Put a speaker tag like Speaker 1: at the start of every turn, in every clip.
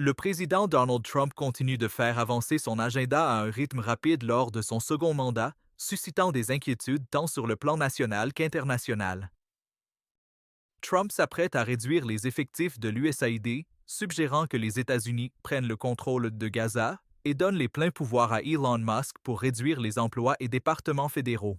Speaker 1: Le président Donald Trump continue de faire avancer son agenda à un rythme rapide lors de son second mandat, suscitant des inquiétudes tant sur le plan national qu'international. Trump s'apprête à réduire les effectifs de l'USAID, suggérant que les États-Unis prennent le contrôle de Gaza et donne les pleins pouvoirs à Elon Musk pour réduire les emplois et départements fédéraux.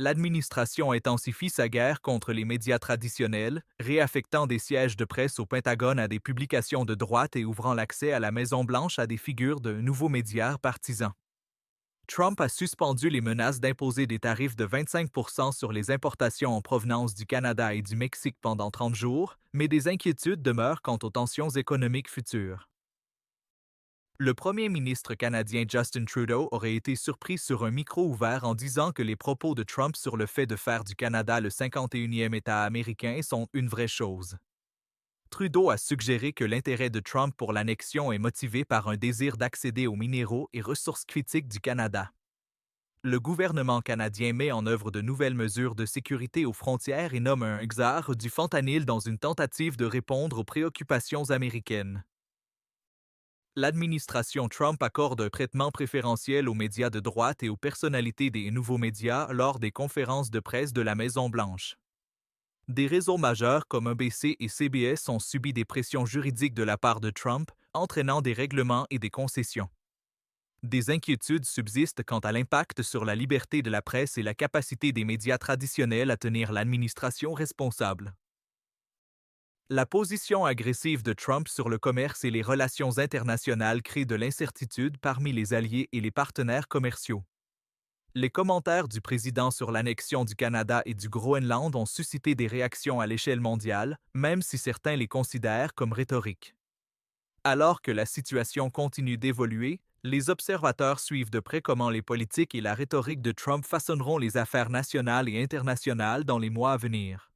Speaker 1: L'administration intensifie sa guerre contre les médias traditionnels, réaffectant des sièges de presse au Pentagone à des publications de droite et ouvrant l'accès à la Maison-Blanche à des figures de nouveaux médias partisans. Trump a suspendu les menaces d'imposer des tarifs de 25 sur les importations en provenance du Canada et du Mexique pendant 30 jours, mais des inquiétudes demeurent quant aux tensions économiques futures. Le premier ministre canadien Justin Trudeau aurait été surpris sur un micro ouvert en disant que les propos de Trump sur le fait de faire du Canada le 51e État américain sont une vraie chose. Trudeau a suggéré que l'intérêt de Trump pour l'annexion est motivé par un désir d'accéder aux minéraux et ressources critiques du Canada. Le gouvernement canadien met en œuvre de nouvelles mesures de sécurité aux frontières et nomme un czar du fentanyl dans une tentative de répondre aux préoccupations américaines. L'administration Trump accorde un traitement préférentiel aux médias de droite et aux personnalités des nouveaux médias lors des conférences de presse de la Maison-Blanche. Des réseaux majeurs comme ABC et CBS ont subi des pressions juridiques de la part de Trump, entraînant des règlements et des concessions. Des inquiétudes subsistent quant à l'impact sur la liberté de la presse et la capacité des médias traditionnels à tenir l'administration responsable. La position agressive de Trump sur le commerce et les relations internationales crée de l'incertitude parmi les alliés et les partenaires commerciaux. Les commentaires du président sur l'annexion du Canada et du Groenland ont suscité des réactions à l'échelle mondiale, même si certains les considèrent comme rhétoriques. Alors que la situation continue d'évoluer, les observateurs suivent de près comment les politiques et la rhétorique de Trump façonneront les affaires nationales et internationales dans les mois à venir.